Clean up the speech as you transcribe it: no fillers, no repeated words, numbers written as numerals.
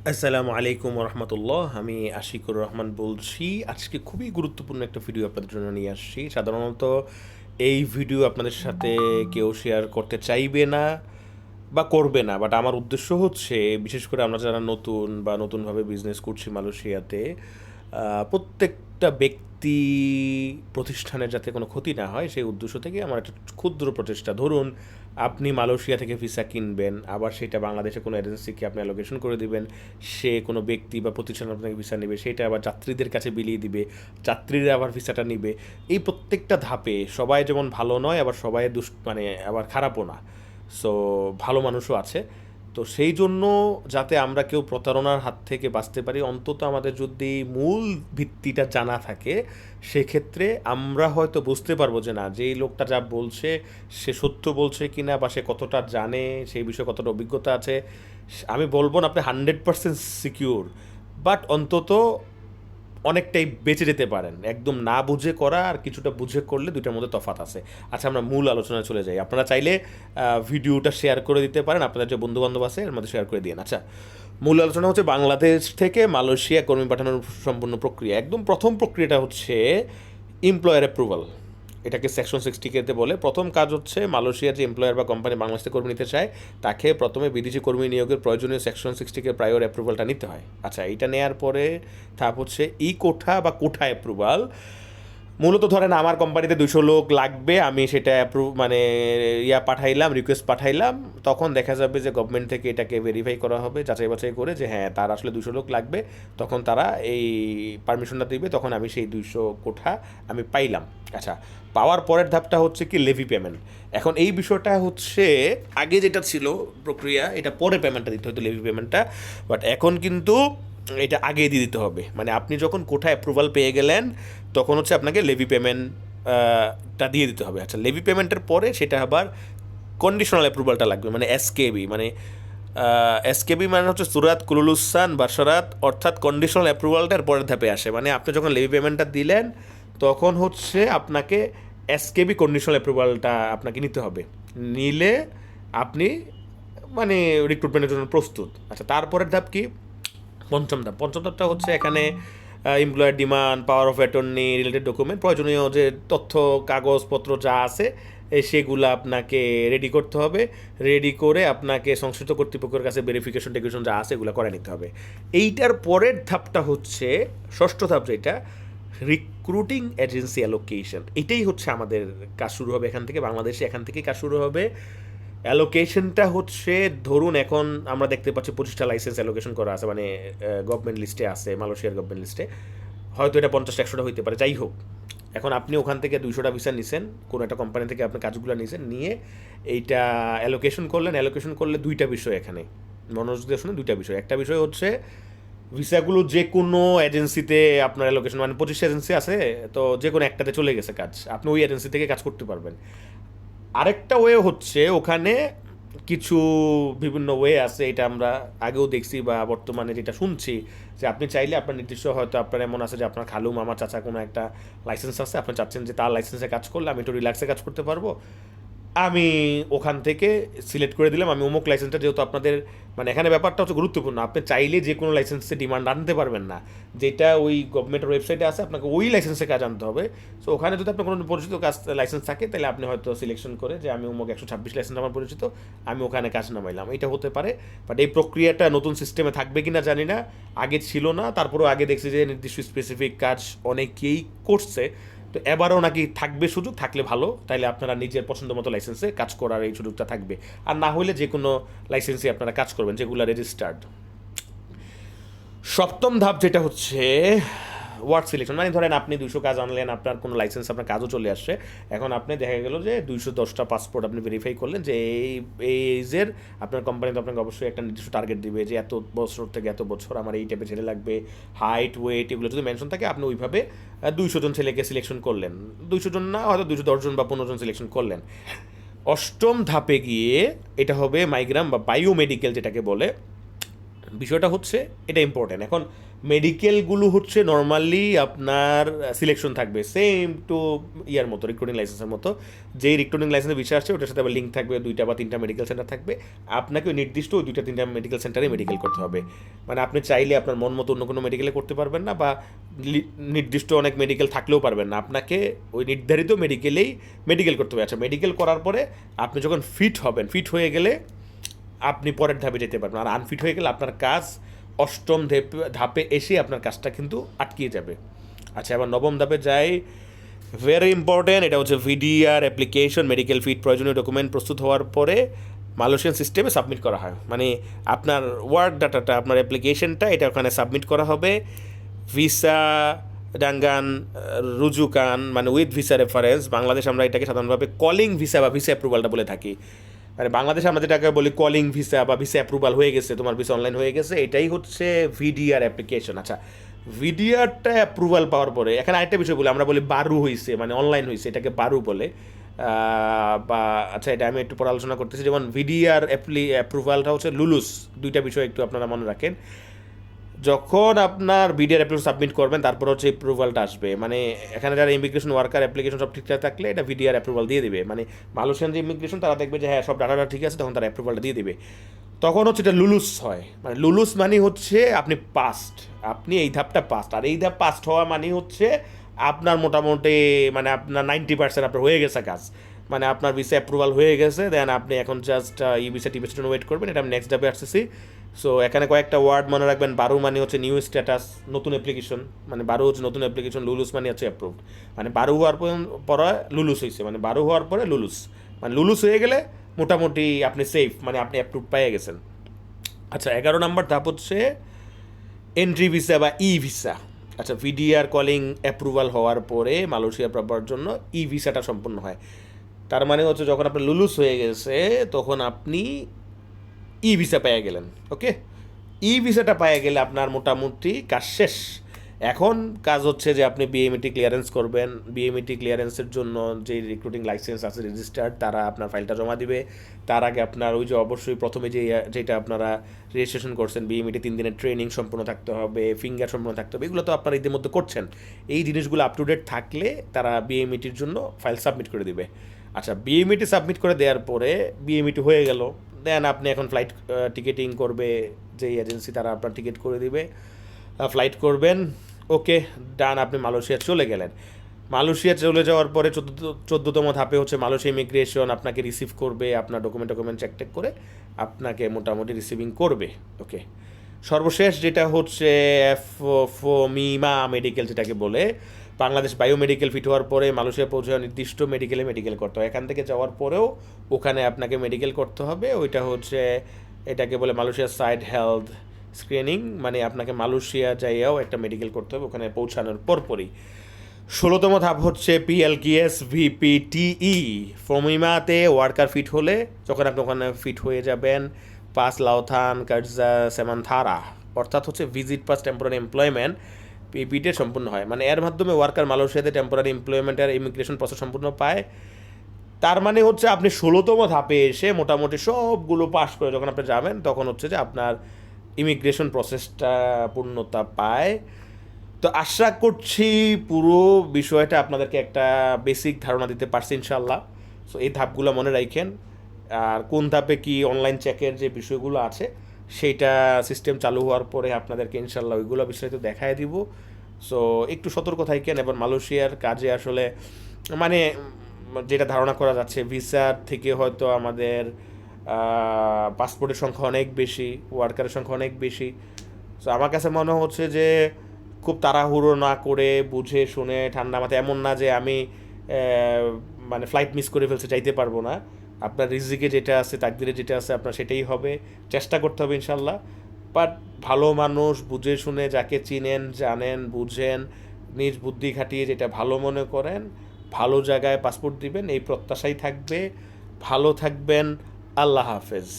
আসসালামু আলাইকুম রহমতুল্লাহ। আমি আশিকুর রহমান বলছি। আজকে খুবই গুরুত্বপূর্ণ একটা ভিডিও আপনাদের জন্য নিয়ে আসছি। সাধারণত এই ভিডিও আপনাদের সাথে কেউ শেয়ার করতে চাইবে না বা করবে না, বাট আমার উদ্দেশ্য হচ্ছে, বিশেষ করে আমরা যারা নতুন বা নতুনভাবে বিজনেস করছি মালয়েশিয়াতে, প্রত্যেকটা ব্যক্তি প্রতিষ্ঠানের যাতে কোনো ক্ষতি না হয় সেই উদ্দেশ্য থেকে আমার একটা ক্ষুদ্র প্রচেষ্টা। ধরুন আপনি মালয়েশিয়া থেকে ভিসা কিনবেন, আবার সেটা বাংলাদেশে কোনো এজেন্সিকে আপনি অ্যালোকেশন করে দিবেন, সে কোনো ব্যক্তি বা প্রতিষ্ঠান আপনাকে ভিসা নেবে, সেটা আবার যাত্রীদের কাছে বিলিয়ে দিবে, যাত্রীরা আবার ভিসাটা নিবে। এই প্রত্যেকটা ধাপে সবাই যেমন ভালো নয়, আবার সবাই মানে আবার খারাপও না। সো ভালো মানুষও আছে। তো সেই জন্য যাতে আমরা কেউ প্রতারণার হাত থেকে বাঁচতে পারি, অন্তত আমাদের যদি মূল ভিত্তিটা জানা থাকে, সেক্ষেত্রে আমরা হয়তো বুঝতে পারবো যে না, যেই লোকটা যা বলছে সে সত্য বলছে কিনা, বা সে কতটা জানে, সেই বিষয়ে কতটা অভিজ্ঞতা আছে। আমি বলবো না আপনি 100% সিকিউর, বাট অন্তত অনেকটাই বেঁচে যেতে পারেন। একদম না বুঝে করা আর কিছুটা বুঝে করলে দুইটার মধ্যে তফাৎ আছে। আচ্ছা, আমরা মূল আলোচনায় চলে যাই। আপনারা চাইলে ভিডিওটা শেয়ার করে দিতে পারেন, আপনাদের যে বন্ধুবান্ধব আছে এর মধ্যে শেয়ার করে দিন। আচ্ছা, মূল আলোচনা হচ্ছে বাংলাদেশ থেকে মালয়েশিয়া কর্মী পাঠানোর সম্পূর্ণ প্রক্রিয়া। একদম প্রথম প্রক্রিয়াটা হচ্ছে এমপ্লয়ার অ্যাপ্রুভাল। এটাকে সেকশন 60K বলে। প্রথম কাজ হচ্ছে, মালয়েশিয়ার যে এমপ্লয়ার বা কোম্পানি বাংলাদেশ থেকে কর্মী নিতে চায়, তাকে প্রথমে বিদেশি কর্মী নিয়োগের প্রয়োজনীয় সেকশন 60K প্রায়র অ্যাপ্রুভালটা নিতে হয়। আচ্ছা, এটা নেওয়ার পরে ধাপ হচ্ছে ই কোঠা বা কোঠা অ্যাপ্রুভাল। মূলত ধরেন আমার কোম্পানিতে 200 লোক লাগবে, আমি সেটা মানে পাঠাইলাম, রিকোয়েস্ট পাঠাইলাম, তখন দেখা যাবে যে গভর্নমেন্ট থেকে এটাকে ভেরিফাই করা হবে, যাচাই বাছাই করে যে হ্যাঁ তার আসলে 200 লোক লাগবে। তখন তারা এই পারমিশনটা দিবে, তখন আমি সেই 200 কোঠা আমি পাইলাম। আচ্ছা, পাওয়ার পরের ধাপটা হচ্ছে কি লেভি পেমেন্ট। এখন এই বিষয়টা হচ্ছে, আগে যেটা ছিল প্রক্রিয়া, এটা পরে পেমেন্টটা দিতে হতো, লেভি পেমেন্টটা। বাট এখন কিন্তু এটা আগে দিয়ে দিতে হবে। মানে আপনি যখন কোঠা অ্যাপ্রুভাল পেয়ে গেলেন, তখন হচ্ছে আপনাকে লেভি পেমেন্ট টা দিয়ে দিতে হবে। আচ্ছা, লেভি পেমেন্টের পরে সেটা আবার কন্ডিশনাল অ্যাপ্রুভালটা লাগবে, মানে এসকেবি। মানে এসকেবি মানে হচ্ছে সুরাত কুলুলুসান বাসারাত, অর্থাৎ কন্ডিশনাল অ্যাপ্রুভালটার পরের ধাপে আসে। মানে আপনি যখন লেভি পেমেন্টটা দিলেন, তখন হচ্ছে আপনাকে এসকেবি কন্ডিশনাল অ্যাপ্রুভালটা আপনাকে নিতে হবে। নিলে আপনি মানে রিক্রুটমেন্টের জন্য প্রস্তুত। আচ্ছা, তারপরের ধাপ কি? পঞ্চম ধাপটা হচ্ছে এখানে employer demand, power of attorney, related document, প্রয়োজনীয় যে তথ্য কাগজপত্র যা আছে সেগুলো আপনাকে রেডি করতে হবে। রেডি করে আপনাকে সংশ্লিষ্ট কর্তৃপক্ষের কাছে ভেরিফিকেশন টেকিফিকেশন যা আছে এগুলো করে নিতে হবে। এইটার পরের ধাপটা হচ্ছে ষষ্ঠ ধাপ, যেটা রিক্রুটিং এজেন্সি অ্যালোকেশন। এটাই হচ্ছে আমাদের কাজ শুরু হবে এখান থেকে, বাংলাদেশে এখান থেকেই কাজ শুরু হবে। অ্যালোকেশনটা হচ্ছে, ধরুন এখন আমরা দেখতে পাচ্ছি 25টা লাইসেন্স অ্যালোকেশন করা আছে, মানে গভর্নমেন্ট লিস্টে আছে, মালয়েশিয়ার গভর্নমেন্ট লিস্টে। হয়তো এটা 50-100টা হইতে পারে, যাই হোক। এখন আপনি ওখান থেকে 200টা ভিসা নিছেন, কোনো একটা কোম্পানি থেকে আপনি কাজগুলো নিছেন, নিয়ে এইটা অ্যালোকেশন করলেন। অ্যালোকেশন করলে দুইটা বিষয় এখানে মনোযোগ দিয়ে শুনে, দুইটা বিষয়। একটা বিষয় হচ্ছে ভিসাগুলো যে কোনো এজেন্সিতে আপনার অ্যালোকেশন, মানে 25 এজেন্সি আছে, তো যে কোনো একটাতে চলে গেছে কাজ, আপনি ওই এজেন্সি থেকে কাজ করতে পারবেন। আরেকটা ওয়ে হচ্ছে, ওখানে কিছু বিভিন্ন ওয়ে আছে, এটা আমরা আগেও দেখছি বা বর্তমানে যেটা শুনছি, যে আপনি চাইলে আপনার নির্দিষ্ট, হয়তো আপনার এমন আছে যে আপনার খালু মামা চাচা কোনো একটা লাইসেন্স আছে, আপনি চাচ্ছেন যে তার লাইসেন্সে কাজ করলে আমি একটু রিল্যাক্সে কাজ করতে পারবো, আমি ওখান থেকে সিলেক্ট করে দিলাম আমি অমুক লাইসেন্সটা। যেহেতু আপনাদের মানে এখানে ব্যাপারটা হচ্ছে গুরুত্বপূর্ণ, আপনি চাইলে যে কোনো লাইসেন্সে ডিমান্ড আনতে পারবেন না, যেটা ওই গভর্নমেন্টের ওয়েবসাইটে আছে, আপনাকে ওই লাইসেন্সে কাজ আনতে হবে। সো ওখানে যদি আপনার কোনো পরিচিত কাজ লাইসেন্স থাকে, তাহলে আপনি হয়তো সিলেকশন করে যে আমি অমুক 126 লাইসেন্স আমার পরিচিত, আমি ওখানে কাজ নামাইলাম, এটা হতে পারে। বাট এই প্রক্রিয়াটা নতুন সিস্টেমে থাকবে কি না জানি না, আগে ছিল না, তারপরেও আগে দেখছি যে নির্দিষ্ট স্পেসিফিক কাজ অনেকেই করছে। তো এবারও নাকি থাকবে সুযোগ, থাকলে ভালো, তাইলে আপনারা নিজের পছন্দ মতো লাইসেন্সে কাজ করার এই সুযোগটা থাকবে। আর না হলে যে কোনো লাইসেন্সে আপনারা কাজ করবেন যেগুলো রেজিস্টার্ড। সপ্তম ধাপ যেটা হচ্ছে ওয়ার্ক সিলেকশন। মানে ধরেন আপনি 200 কাজ আনলেন, আপনার কোনো লাইসেন্স, আপনার কাজও চলে আসছে, এখন আপনি দেখা গেল যে 210টা পাসপোর্ট আপনি ভেরিফাই করলেন যে এই এইজের, আপনার কোম্পানি তো আপনাকে অবশ্যই একটা নির্দিষ্ট টার্গেট দিবে যে এত বছর থেকে এত বছর আমার এই টাইপের ছেলে লাগবে, হাইট ওয়েট এগুলো যদি মেনশন থাকে, আপনি ওইভাবে 200 জন ছেলেকে সিলেকশন করলেন। 200 জন না, হয়তো 210 জন বা 15 জন সিলেকশন করলেন। অষ্টম ধাপে গিয়ে এটা হবে মাইগ্রাম বা বায়োমেডিকেল যেটাকে বলে। বিষয়টা হচ্ছে এটা ইম্পর্টেন্ট। এখন মেডিকেলগুলো হচ্ছে নর্মালি আপনার সিলেকশন থাকবে সেম টু ইয়ার মতো, রিক্রুটিং লাইসেন্সের মতো। যেই রিক্রুটিং লাইসেন্সের বিষয় আসছে ওটার সাথে আবার লিঙ্ক থাকবে, 2টা বা 3টা মেডিকেল সেন্টার থাকবে। আপনাকে ওই নির্দিষ্ট ওই 2টা 3টা মেডিকেল সেন্টারে মেডিকেল করতে হবে। মানে আপনি চাইলে আপনার মন মতো অন্য কোনো মেডিকেলে করতে পারবেন না, বা নির্দিষ্ট অনেক মেডিকেল থাকলেও পারবেন না। আপনাকে ওই নির্ধারিত মেডিকেলেই মেডিকেল করতে হবে। আচ্ছা, মেডিকেল করার পরে আপনি যখন ফিট হবেন, ফিট হয়ে গেলে আপনি পরের ধাপে যেতে পারবেন। আর আনফিট হয়ে গেলে আপনার কাজ অষ্টম ধাপে এসে আপনার কাজটা কিন্তু আটকিয়ে যাবে। আচ্ছা, এবার নবম ধাপে যাই, ভেরি ইম্পর্টেন্ট। এটা হচ্ছে ভিডিআর অ্যাপ্লিকেশন। মেডিকেল ফিট প্রয়োজনীয় ডকুমেন্ট প্রস্তুত হওয়ার পরে মালয়েশিয়ান সিস্টেমে সাবমিট করা হয়। মানে আপনার ওয়ার্ক ডাটাটা, আপনার অ্যাপ্লিকেশনটা এটা ওখানে সাবমিট করা হবে। ভিসা ডাঙ্গান রুজুকান, মানে উইথ ভিসা রেফারেন্স। বাংলাদেশ আমরা এটাকে সাধারণভাবে কলিং ভিসা বা ভিসা অ্যাপ্রুভালটা বলে থাকি। মানে বাংলাদেশে আমরা যেটাকে বলি কলিং ভিসা বা ভিসা অ্যাপ্রুভাল হয়ে গেছে, তোমার ভিসা অনলাইন হয়ে গেছে, এটাই হচ্ছে ভিডিআর অ্যাপ্লিকেশন। আচ্ছা, ভিডিআরটা অ্যাপ্রুভাল পাওয়ার পরে এখানে আরেকটা বিষয় বলি, আমরা বলি বারু হয়েছে, মানে অনলাইন হয়েছে, এটাকে বারু বলে। বা আচ্ছা, এটা আমি একটু পরে আলোচনা করতেছি। যেমন ভিডিআর অ্যাপ্রুভালটা হচ্ছে লুলুস। 2টা বিষয় একটু আপনারা মনে রাখেন। যখন আপনার বিডিআর অ্যাপ্লিকেশন সাবমিট করবেন তারপর হচ্ছে অ্যাপ্রুভালটা আসবে। মানে এখানে যারা ইমিগ্রেশন ওয়ার্কার অ্যাপ্লিকেশন সব ঠিকঠাক থাকলে এটা ভিডিআর অ্যাপ্রুভাল দিয়ে দিবে। মানে মালয়েশিয়ান যে ইমিগ্রেশন তারা দেখবে যে হ্যাঁ সব ডাটাটা ঠিক আছে, তখন তারা অ্যাপ্রুভালটা দিয়ে দিবে। তখন হচ্ছে এটা লুলুস হয়। মানে লুলুস মানে হচ্ছে আপনি পাস্ট, আপনি এই ধাপটা পাস্ট। আর এই ধাপ পাস্ট হওয়া মানে হচ্ছে আপনার মোটামুটি মানে আপনার 90% আপনার হয়ে গেছে কাজ। মানে আপনার ভিসা অ্যাপ্রুভাল হয়ে গেছে, দেন আপনি এখন জাস্ট ই ভিসা টিভিসার জন্য ওয়েট করবেন। এটা আমি নেক্সট ধাপে আসতেছি। সো এখানে কয়েকটা ওয়ার্ড মনে রাখবেন। বারো মানে হচ্ছে নিউ স্ট্যাটাস, নতুন অ্যাপ্লিকেশন। মানে বারো হচ্ছে নতুন অ্যাপ্লিকেশন। লুলুস মানে হচ্ছে অ্যাপ্রুভড। মানে বারো হওয়ার পরে লুলুস হয়েছে, মানে বারো হওয়ার পরে লুলুস। মানে লুলুস হয়ে গেলে মোটামুটি আপনি সেফ, মানে আপনি অ্যাপ্রুভ পেয়ে গেছেন। আচ্ছা, 11 নম্বর ধাপ হচ্ছে এন্ট্রি ভিসা বা ই ভিসা। আচ্ছা, ভিডিআর কলিং অ্যাপ্রুভাল হওয়ার পরে মালয়েশিয়া পাওয়ার জন্য ই ভিসাটা সম্পূর্ণ হয়। তার মানে হচ্ছে যখন আপনার লুলুস হয়ে গেছে তখন আপনি ই ভিসা পেয়ে গেলেন। ওকে, ই ভিসাটা পেয়ে গেলে আপনার মোটামুটি কাজ শেষ। এখন কাজ হচ্ছে যে আপনি বিএমইটি ক্লিয়ারেন্স করবেন। বিএমইটি ক্লিয়ারেন্সের জন্য যে রিক্রুটিং লাইসেন্স আছে রেজিস্টার্ড, তারা আপনার ফাইলটা জমা দিবে। তার আগে আপনার ওই যে অবশ্যই প্রথমে যেটা আপনারা রেজিস্ট্রেশন করছেন, বিএমইটি 3 দিনের ট্রেনিং সম্পূর্ণ থাকতে হবে, ফিঙ্গার সম্পূর্ণ থাকতে হবে। এগুলো তো আপনারা ইতিমধ্যে করছেন। এই জিনিসগুলো আপ টু ডেট থাকলে তারা বিএমইটির জন্য ফাইল সাবমিট করে দিবে। আচ্ছা, বিএমইটি সাবমিট করে দেওয়ার পরে বিএমইটি হয়ে গেল, দেন আপনি এখন ফ্লাইট টিকিটিং করবে যে এজেন্সি, তারা আপনার টিকিট করে দিবে, ফ্লাইট করবেন। ওকে, ডান, আপনি মালয়েশিয়া চলে গেলেন। মালয়েশিয়া চলে যাওয়ার পরে 14তম ধাপে হচ্ছে মালয়েশিয়া ইমিগ্রেশন আপনাকে রিসিভ করবে, আপনার ডকুমেন্ট চেক করে আপনাকে মোটামুটি রিসিভিং করবে। ওকে, সর্বশেষ যেটা হচ্ছে ফমিমা মেডিকেল, যেটাকে বলে বাংলাদেশ বায়োমেডিকেল ফিট হওয়ার পরে মালয়েশিয়া পৌঁছে নির্দিষ্ট মেডিকেল করতে হয়। এখান থেকে যাওয়ার পরেও ওখানে আপনাকে মেডিকেল করতে হবে। ওইটা হচ্ছে এটাকে বলে মালয়েশিয়া সাইড হেলথ স্ক্রিনিং। মানে আপনাকে মালয়েশিয়া যাইয়াও একটা মেডিকেল করতে হবে ওখানে পৌঁছানোর পরপরই। 16তম ধাপ হচ্ছে পিএলকিএস ভিপিটিই। ফমিমাতে ওয়ার্কার ফিট হলে যখন আপনি ওখানে ফিট হয়ে যাবেন, পাস লাউথান কার্জা সেমানথারা, অর্থাৎ হচ্ছে ভিজিট পাস টেম্পোরারি এমপ্লয়মেন্ট, পিপিটে সম্পূর্ণ হয়। মানে এর মাধ্যমে ওয়ার্কার মালয়েশিয়াতে টেম্পোরারি এমপ্লয়মেন্টের ইমিগ্রেশন প্রসেস সম্পূর্ণ পায়। তার মানে হচ্ছে আপনি 16তম ধাপে এসে মোটামুটি সবগুলো পাস করে যখন আপনি যাবেন, তখন হচ্ছে যে আপনার ইমিগ্রেশন প্রসেসটা পূর্ণতা পায়। তো আশা করছি পুরো বিষয়টা আপনাদেরকে একটা বেসিক ধারণা দিতে পারছি ইনশাল্লাহ। সো এই ধাপগুলো মনে রাখেন। আর কোন ধাপে কি অনলাইন চেকের যে বিষয়গুলো আছে সেইটা সিস্টেম চালু হওয়ার পরে আপনাদেরকে ইনশাল্লাহ ওইগুলো বিস্তারিত দেখায় দিব। সো একটু সতর্ক থাকেন। এবার মালয়েশিয়ার কাজে আসলে মানে যেটা ধারণা করা যাচ্ছে, ভিসার থেকে হয়তো আমাদের পাসপোর্টের সংখ্যা অনেক বেশি, ওয়ার্কারের সংখ্যা অনেক বেশি। সো আমার কাছে মনে হচ্ছে যে খুব তাড়াহুড়ো না করে বুঝে শুনে ঠান্ডা মাথায়, এমন না যে আমি মানে ফ্লাইট মিস করে ফেলতে চাইতে পারবো না। আপনার রিজিকে যেটা আছে, তাকদিরে যেটা আছে, আপনার সেটাই হবে। চেষ্টা করতে হবে ইনশাল্লাহ। বাট ভালো মানুষ বুঝে শুনে, যাকে চিনেন জানেন বুঝেন, নিজ বুদ্ধি খাটিয়ে যেটা ভালো মনে করেন, ভালো জায়গায় পাসপোর্ট দিবেন, এই প্রত্যাশাই থাকবে। ভালো থাকবেন। আল্লাহ হাফেজ।